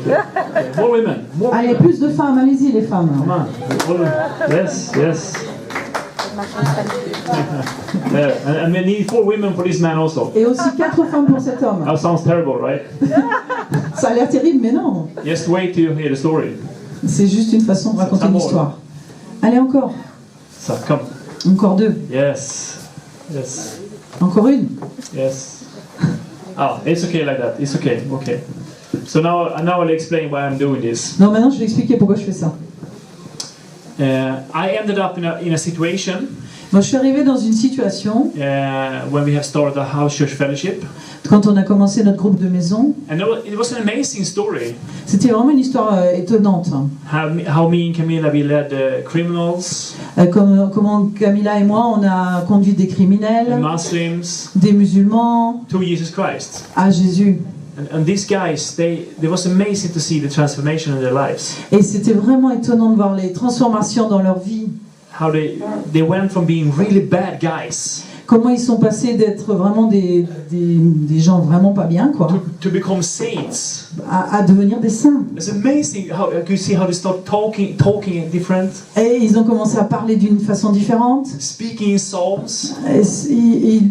More women. Allez, plus de femmes, allez-y les femmes. Come on. Yes, yes. And we need 4 women for this man also. Et aussi 4 femmes pour cet homme. That sounds terrible, right? Ça a l'air terrible, mais non. Just wait till you hear the story. C'est juste une façon de raconter une histoire. Allez, encore. So, come. Encore 2. Yes. Yes. Encore une. Yes. Ah, it's okay like that. It's okay. Okay. So now I'll explain why I'm doing this. Non, maintenant je vais expliquer pourquoi je fais ça. I ended up in a situation Moi, je suis arrivée dans une situation when we have started a house church fellowship, quand on a commencé notre groupe de maison. and it was an amazing story. C'était vraiment une histoire étonnante. How me and Camilla we led criminals, Comment Camilla et moi, on a conduit des criminels, Muslims des musulmans to Jesus Christ. à Jésus. And these guys, it was amazing to see the transformation in their lives. Et c'était vraiment étonnant de voir les transformations dans leur vie. How they went from being really bad guys Comment ils sont passés d'être vraiment des gens vraiment pas bien, quoi, to become saints. à devenir des saints. It's amazing how you see how they start talking different, Et ils ont commencé à parler d'une façon différente. speaking in psalms Et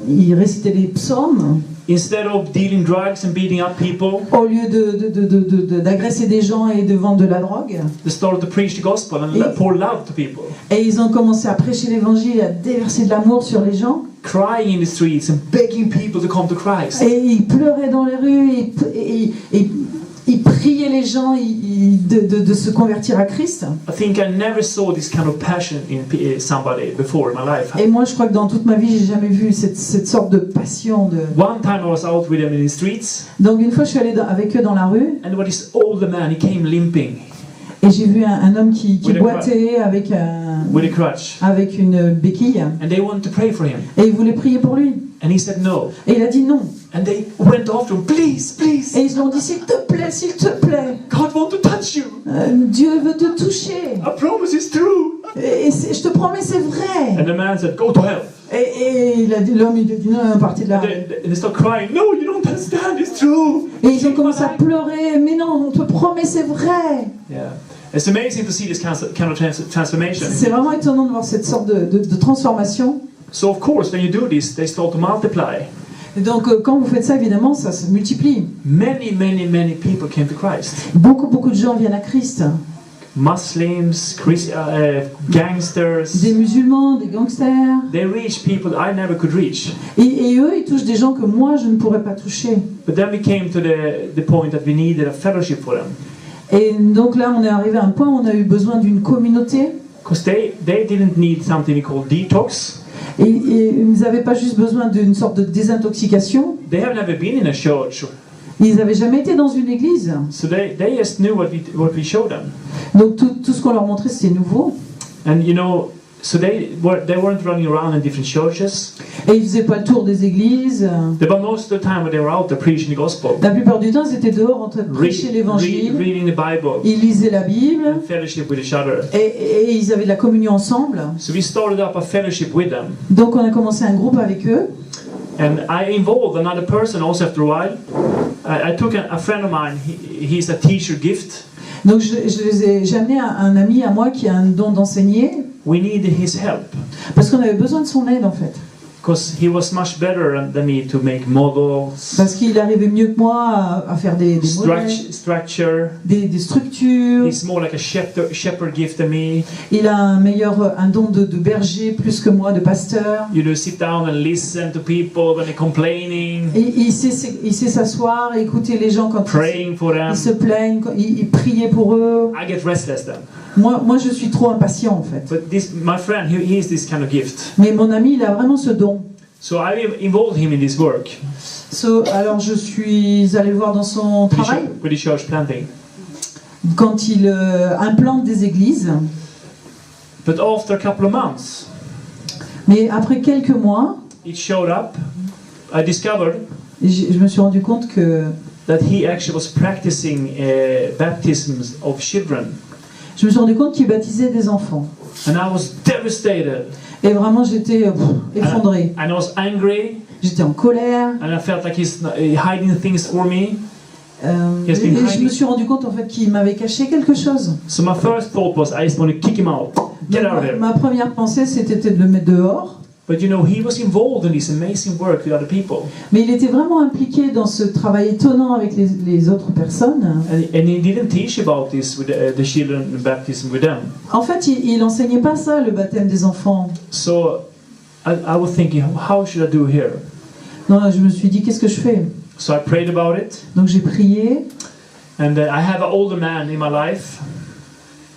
ils récitaient les psaumes. instead of dealing drugs and beating up people. Au lieu d'agresser des gens et de vendre de la drogue. They started to preach the gospel and pour love to people. Et ils ont commencé à prêcher l'évangile et à déverser de l'amour sur les gens. Crying in the streets and begging people to come to Christ. Et ils pleuraient dans les rues et ils priaient les gens de se convertir à Christ. I think I never saw this kind of passion in somebody before in my life. Et moi, je crois que dans toute ma vie, j'ai jamais vu cette sorte de passion. One time I was out with them in the streets, Donc une fois, je suis allée avec eux dans la rue and what this older man, he came limping et j'ai vu un homme qui With a boitait avec with a crutch, avec une béquille and they wanted to pray for him, et ils voulaient prier pour lui. and he said no, Et il a dit non. and they went after him, please, please, Et ils lui ont dit s'il te plaît, God want to touch you. Dieu veut te toucher. I promise it's true. Et je te promets, c'est vrai. And the man said, go to hell. Et l'homme, il a dit non, partez de là. They start crying, no, you don't understand, it's true. Et ils ont commencé à pleurer. Mais non, on te promet, c'est vrai. Yeah. It's amazing to see this kind of transformation. C'est vraiment étonnant de voir cette sorte de transformation. So of course, when you do this, they start to multiply. Et donc, quand vous faites ça, évidemment, ça se multiplie. Many people came to Christ. Beaucoup de gens viennent à Christ. Muslims, gangsters. Des musulmans, des gangsters. They reach people I never could reach. Et eux, ils touchent des gens que moi, je ne pourrais pas toucher. But then we came to the point that we needed a fellowship for them. Et donc là, on est arrivé à un point où on a eu besoin d'une communauté. Because they didn't need something we call detox. Et ils n'avaient pas juste besoin d'une sorte de désintoxication. They have never been in a church. Ils n'avaient jamais été dans une église. So they just knew what we showed them. Donc tout ce qu'on leur montrait, c'était nouveau. And you know, so they weren't running around in different churches. Et ils faisaient pas le tour des églises. But most of the time when they were out, they're preaching the gospel. La plupart du temps, ils étaient dehors en train de prêcher l'évangile. Reading the Bible. Ils lisaient la Bible. And fellowship with each other. Et ils avaient de la communion ensemble. So we started up a fellowship with them. Donc on a commencé un groupe avec eux. And I involved another person also after a while. I took a friend of mine. He's a teacher gift. Donc j'ai amené un ami à moi qui a un don d'enseigner. We needed his help. Parce qu'on avait besoin de son aide en fait. Because he was much better than me to make models. Parce qu'il arrivait mieux que moi à faire des modèles, structure. des structures. He's more like a shepherd gift than me. Il a un don de berger plus que moi, de pasteur. You know, sit down and listen to people when they're complaining. Et il sait s'asseoir et écouter les gens quand praying for them. Ils se plaignent, il priait pour eux. I get restless then. Moi, je suis trop impatient en fait. But my friend, he has this kind of gift. Mais mon ami, il a vraiment ce don. So I involved him in this work. Alors je suis allée le voir dans son travail. With the church planting. Quand il implante des églises. But after a couple of months. Mais après quelques mois. It showed up. I discovered. Je me suis rendu compte que. That he actually was practicing baptisms of children. Je me suis rendu compte qu'il baptisait des enfants. And I was devastated. Et vraiment, j'étais effondré. And I was angry. J'étais en colère. And I felt like he's hiding things for me. He has been Et je hiding. me suis rendu compte en fait qu'il m'avait caché quelque chose. So my first thought was, I just want to kick him out. Get out of here. Ma première pensée, c'était de le mettre dehors. But you know, he was involved in this amazing work with other people. Mais il était vraiment impliqué dans ce travail étonnant avec les autres personnes. And he didn't teach about this with the children, the baptism with them. En fait, il enseignait pas ça, le baptême des enfants. So I was thinking, how should I do here? Non, je me suis dit, qu'est-ce que je fais? So I prayed about it. Donc j'ai prié. And I have an older man in my life.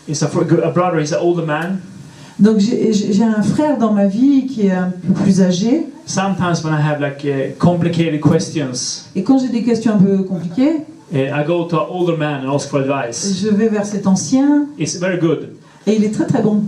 He's a brother, he's an older man. Donc j'ai un frère dans ma vie qui est un peu plus âgé. Sometimes when I have like complicated questions, Et quand j'ai des questions un peu compliquées, I go to an older man and ask for advice. je vais vers cet ancien. It's very good. Et il est très très bon.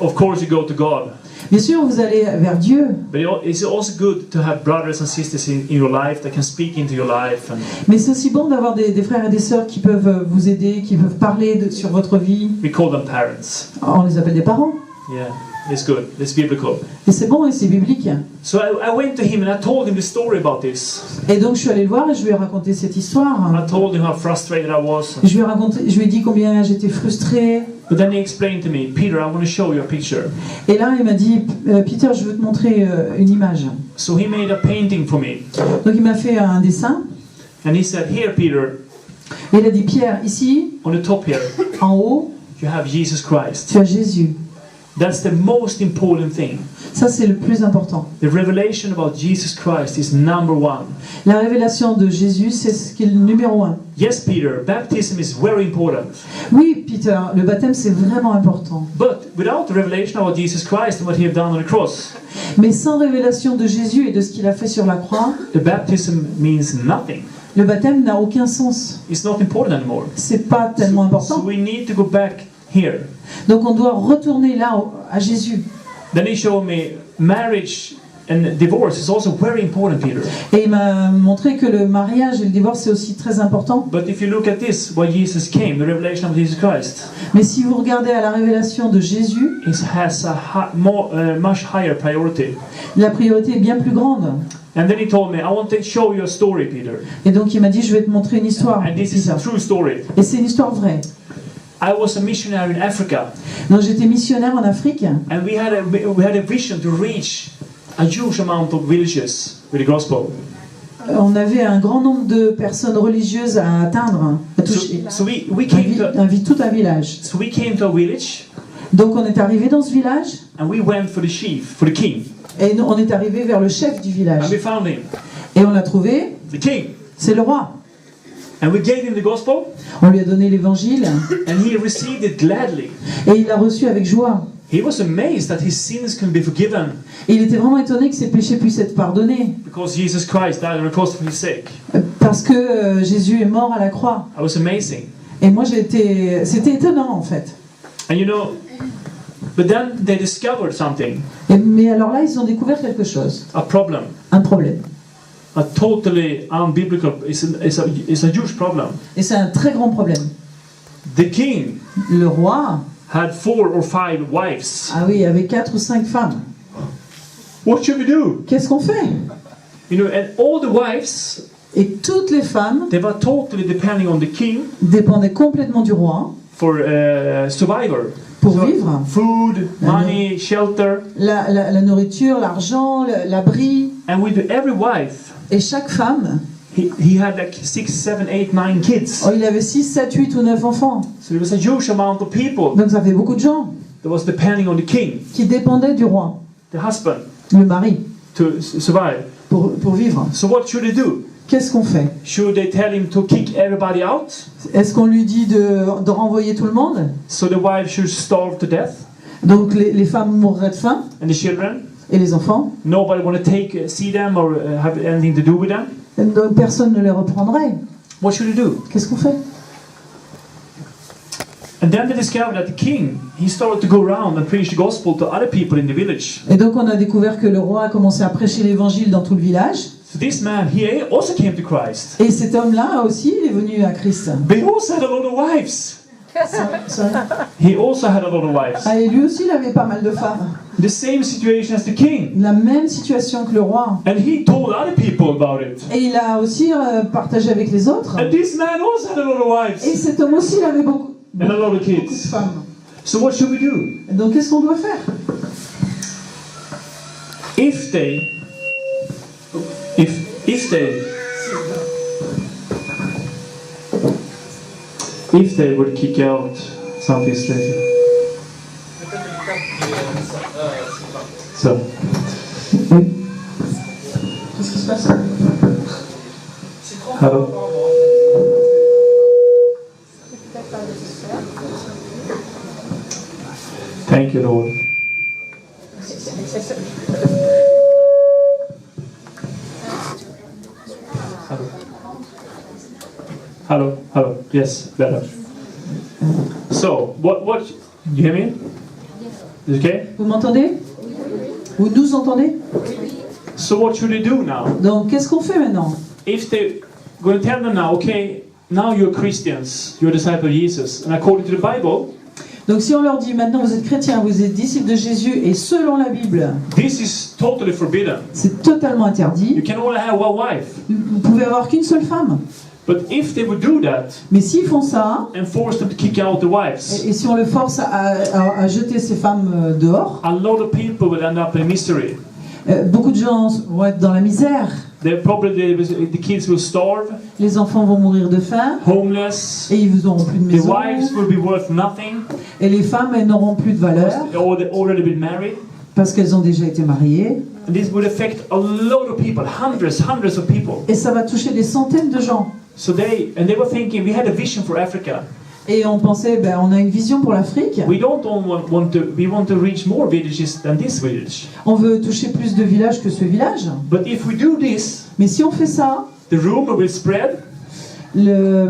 Of course you go to God. Bien sûr, vous allez vers Dieu. But it's also good to have brothers and sisters in your life that can speak into your life. And Mais c'est aussi bon d'avoir des frères et des sœurs qui peuvent vous aider, qui peuvent parler sur votre vie. we call them parents. On les appelle des parents. Yeah, it's good. It's biblical. Et c'est bon et c'est biblique. So I went to him and I told him the story about this. Et donc je suis allée le voir et je lui ai raconté cette histoire. I told him how frustrated I was. Je lui ai dit combien j'étais frustrée. But then he explained to me, Peter, I want to show you a picture. Et là, il m'a dit, Peter, je veux te montrer une image. So he made a painting for me. Donc il m'a fait un dessin. And he said, here, Peter, Et il a dit, Pierre, ici, on the top here, en haut, you have Jesus Christ. tu as Jésus. That's the most important thing. Ça, c'est le plus important. The revelation about Jesus Christ is number one. La révélation de Jésus, c'est ce qui est le numéro 1. Yes, Peter, baptism is very important. Oui, Peter, le baptême, c'est vraiment important. But without the revelation about Jesus Christ and what he has done on the cross, Mais sans révélation de Jésus et de ce qu'il a fait sur la croix, the baptism means nothing. le baptême n'a aucun sens. It's not important anymore. C'est pas tellement So important. we need to go back here. Donc on doit retourner là, à Jésus. Then he showed me marriage and divorce is also very important, Peter. Et il m'a montré que le mariage et le divorce, c'est aussi très important. But if you look at this, why Jesus came, the revelation of Jesus Christ, Mais si vous regardez à la révélation de Jésus, it has a much higher priority. la priorité est bien plus grande. And then he told me, I want to show you a story, Peter. Et donc il m'a dit, je vais te montrer une histoire. And this is a Peter. true story. Et c'est une histoire vraie. I was a missionary in Africa, Donc j'étais missionnaire en Afrique. and we had a vision to reach a huge amount of villages with the gospel. On avait un grand nombre de personnes religieuses à atteindre, à toucher. So we came to Tout un village. a village, Donc on est arrivé dans ce village and we went for the chief, for the king, et on est arrivé vers le chef du village. and we found him, Et on l'a trouvé, the king, c'est le roi. and we gave him the gospel, On lui a donné l'évangile and he received it gladly. et il l'a reçu avec joie. He was amazed that his sins can be forgiven Et il était vraiment étonné que ses péchés puissent être pardonnés because Jesus Christ died on the cross for his sake. parce que Jésus est mort à la croix. It was amazing. Et moi c'était étonnant en fait. And you know, but then they discovered something, Mais alors là ils ont découvert quelque chose, a problem, un problème. a totally unbiblical, it's a huge problem. Et c'est un très grand problème. The king Le roi, had 4 or 5 wives. ah oui, avait 4 ou 5 femmes. What should we do? Qu'est-ce qu'on fait? You know, and all the wives, Et toutes les femmes they were totally depending on the king dépendaient complètement du roi for survival. pour So, vivre. food, money, shelter, La nourriture, l'argent, l'abri. and with every wife, Et chaque femme, he had like 6, 7, 8, 9 kids. oh, il avait 6, 7, 8 ou 9 enfants. So there was a huge amount of people Donc ça fait beaucoup de gens that was depending on the king, qui dépendaient du roi, the husband, le mari, to survive. pour vivre. So what should they do? Qu'est-ce qu'on fait? Should they tell him to kick everybody out? Est-ce qu'on lui dit de renvoyer tout le monde? So the wife should starve to death? Donc les femmes mourraient de faim And the children? et les enfants? Nobody want to see them or have anything to do with them? Donc, personne ne les reprendrait. What should they do? Qu'est-ce qu'on fait? And then they discovered that the king, he started to go around and preach the gospel to other people in the village. Et donc on a découvert que le roi a commencé à prêcher l'évangile dans tout le village. So this man, he also came to Christ. Et cet homme-là aussi est venu à Christ. But he also had a lot of wives. Sorry. He also had a lot of wives. Ah, et lui aussi, il avait pas mal de femmes. The same situation as the king. La même situation que le roi. And he told other people about it. Et il a aussi partagé avec les autres. And this man also had a lot of Et wives cet homme aussi, il avait beaucoup and a lot of de kids. femmes. So what should we do? Donc, qu'est-ce qu'on doit faire? If they would kick out Southeast Asia. So, Oui. Qu'est-ce qui se passe? hello. Thank you, Lord. Hello, hello. Yes, better. So, what? You hear me? Is it okay? Vous m'entendez? Vous nous entendez? So, what should we do now? Donc, qu'est-ce qu'on fait maintenant? If they going to tell them now, okay, now you're Christians, you're disciples of Jesus, and according to the Bible, Donc, si on leur dit maintenant vous êtes chrétiens, vous êtes disciples de Jésus, et selon la Bible, this is totally forbidden. c'est totalement You interdit. can only have one wife. Vous pouvez avoir qu'une seule femme. But if they would do that Mais s'ils font ça, and force them to kick out the wives, et si on le force à jeter ces femmes dehors, a lot of people will end up in misery. beaucoup de gens vont être dans la misère. The kids will starve, Les enfants vont mourir de faim, homeless. et ils n'auront plus de The maison. wives will be worth nothing. Et les femmes, elles n'auront plus de valeur, They've already been married. parce qu'elles ont déjà été mariées. And this would affect a lot of people, hundreds of people. Et ça va toucher des centaines de gens. So they were thinking, we had a vision for Africa. Et on pensait, ben, on a une vision pour l'Afrique. We want to reach more villages than this village. On veut toucher plus de villages que ce village. But if we do this, Mais si on fait ça, the rumor will spread. la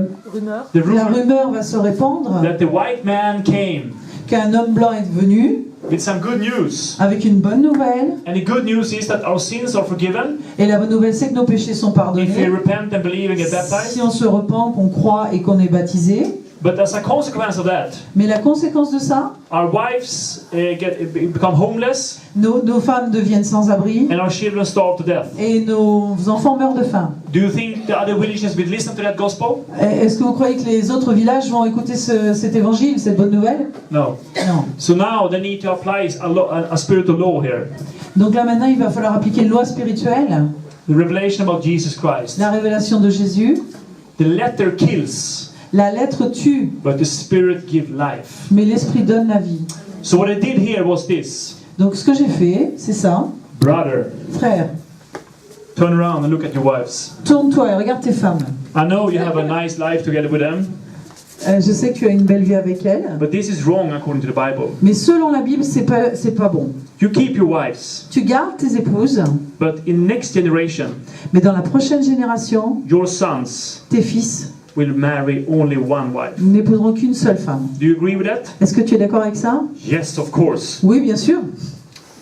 The rumor rumeur va se répandre that the white man came qu'un homme blanc est venu with some good news. avec une bonne nouvelle. And the good news is that our sins are forgiven Et la bonne nouvelle, c'est que nos péchés sont if we pardonnés. repent and believe and get baptized. Si on se repent, qu'on croit et qu'on est baptisé. But as a consequence of that, Mais la conséquence de ça, our wives become homeless nos femmes deviennent sans abri and our children starve to death. et nos enfants meurent de faim. Do you think the other villages will listen to that gospel? Est-ce que vous croyez que les autres villages vont écouter cet évangile, cette bonne nouvelle? No. Non. So now they need to apply a spiritual law here. Donc là maintenant, il va falloir appliquer une loi spirituelle, The revelation about Jesus Christ. la révélation de Jésus. The letter kills, La lettre tue, but the spirit gives life. mais l'esprit donne la vie. So what I did here was this. Donc ce que j'ai fait, c'est ça. Brother, Frère, turn around and look at your wives. tourne-toi et regarde tes femmes. I know you have a nice life together with them, Je sais que tu as une belle vie avec elles, but this is wrong according to the Bible. mais selon la Bible, c'est pas bon. You keep your wives, Tu gardes tes épouses, but in next generation, mais dans la prochaine génération, your sons tes fils will marry only one wife. n'épouseront qu'une seule femme. Do you agree with that? Est-ce que tu es d'accord avec ça? Yes, of course. Oui, bien sûr.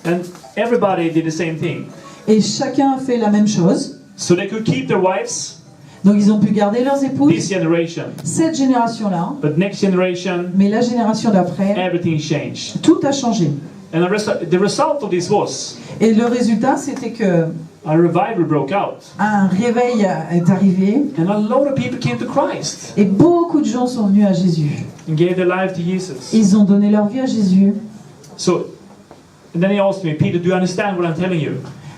And everybody did the same thing. Et chacun a fait la même chose. So they could keep their wives Donc ils ont pu garder leurs this épouses, generation, cette génération-là, but next generation, mais la génération d'après, everything changed. tout a changé. And the result of this was Et le résultat, c'était que a revival broke out. un réveil est arrivé And a lot of people came to Christ et beaucoup de gens sont venus à Jésus. and gave their life to Jesus. Ils ont donné leur vie à Jésus. So, and then he asked me, Peter, do you understand what I'm telling you?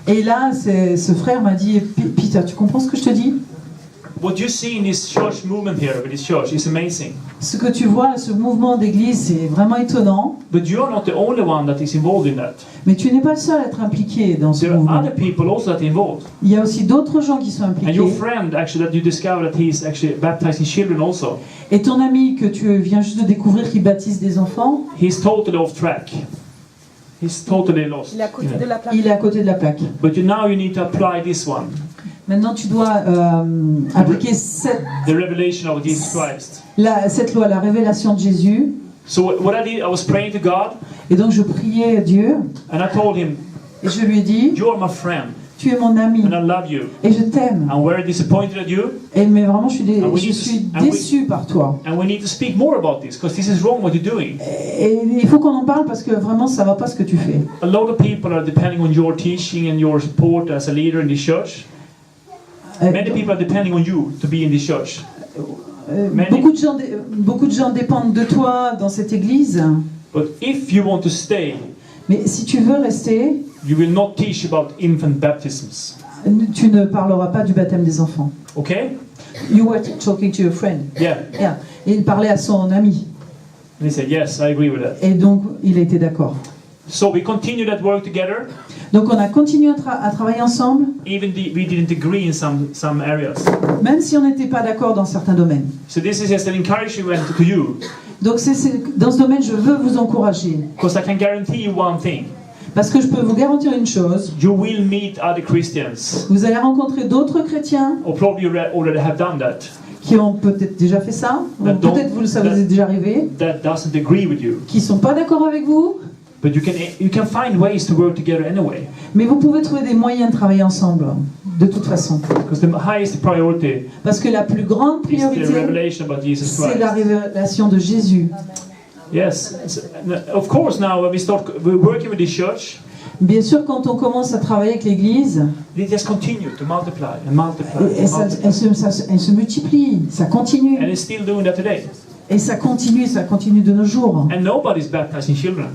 Et là, ce frère m'a dit, Peter, tu comprends ce que je te dis? What you see in this church movement here with this church is amazing. Ce que tu vois, ce mouvement d'église, c'est vraiment étonnant. But you're not the only one that is involved in that. Mais tu n'es pas le seul à être impliqué dans ce There are mouvement. other people also that are involved. Il y a aussi d'autres gens qui sont And impliqués. your friend, actually, that you discovered that he's actually baptizing children also. Et ton ami que tu viens juste de découvrir qui baptise des enfants, He's totally off track. He's totally lost. Il est à côté de la plaque. il est à côté de la plaque. But now you need to apply this one, Maintenant, tu dois appliquer cette the revelation of Jesus Christ. loi, la révélation de Jésus. So what I did, I was praying to God, Et donc, je priais à Dieu and I told him, et je lui ai dit, "You're my friend. Tu es mon ami and I love you. et je t'aime. I'm very disappointed at you, Mais vraiment, je we suis, need to- je suis and we- déçu par toi. and we need to speak more about this because this is wrong what you're doing. Et il faut qu'on en parle parce que vraiment, ça va pas ce que tu fais. A lot of people are depending on your teaching and your support as a leader in this church. Many people are depending on you to be in this church. Beaucoup de gens dépendent de toi dans cette église. But if you want to stay, Mais si tu veux rester, you will not teach about infant baptisms. tu ne parleras pas du baptême des enfants. Okay? You were talking to your friend. Yeah. Yeah. Et il parlait à son ami. And he said, yes, I agree with that. Et donc, il était d'accord. So we continue that work together, Donc, on a continué à travailler ensemble, even we didn't agree in some areas. même si on n'était pas d'accord dans certains domaines. So this is just an encouragement to you, Donc, dans ce domaine, je veux vous encourager. because I can guarantee you one thing. Parce que je peux vous garantir une chose. You will meet other Christians, Vous allez rencontrer d'autres chrétiens or probably you already have done that, qui ont peut-être déjà fait ça, ou That peut-être ça vous est déjà arrivé, that doesn't agree with you. qui ne sont pas d'accord avec vous, But you can find ways to work together anyway. mais vous pouvez trouver des moyens de travailler ensemble, de toute façon. Because the highest priority Parce que la plus grande is the priorité, revelation about Jesus c'est la Christ. révélation de Jésus. Yes. Of course, now when we're working with this church, Bien sûr, quand on commence à travailler avec l'Église, they just continue to multiply and multiply. et elle se multiplie, ça continue. And it's still doing that today. Et ça continue de nos jours. And nobody's baptizing children.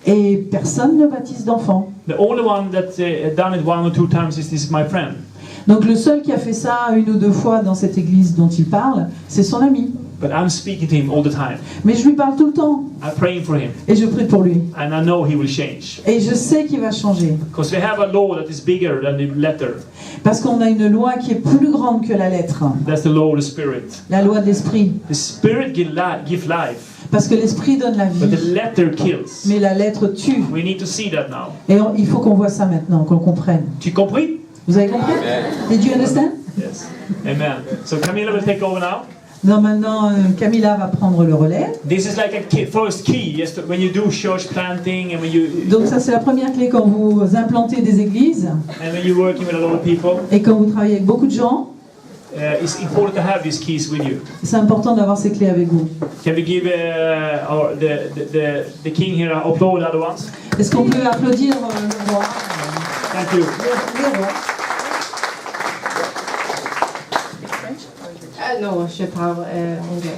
Et personne ne baptise d'enfants. The only one that done it 1 or 2 times is this my friend. Donc le seul qui a fait ça 1 ou 2 fois dans cette église dont il parle, c'est son ami. But I'm speaking to him all the time. Mais je lui parle tout le temps. I'm praying for him. Et je prie pour lui. And I know he will change. Et je sais qu'il va changer. Because we have a law that is bigger than the letter. Parce qu'on a une loi qui est plus grande que la lettre. That's the law of the Spirit. La loi de l'esprit. The Spirit give life, Parce que l'esprit donne la but the vie. letter kills. Mais la lettre tue. We need to see that now. Et il faut qu'on voit ça maintenant, qu'on le comprenne. Tu compris? Vous avez compris? Did you understand? Yes. Amen. So Camilla will take over now. Non, maintenant, Camilla va prendre le relais. This is like a first key. Yes, when you do church planting and when you Donc ça, c'est la première clé quand vous implantez des églises and when you're working with a lot of people. et quand vous travaillez avec beaucoup de gens. It's important to have these keys with you. C'est important d'avoir ces clés avec vous. Can we give the king here an applause, the other ones? Est-ce qu'on peut applaudir le roi? Thank you. Le roi. Non, je parle anglais.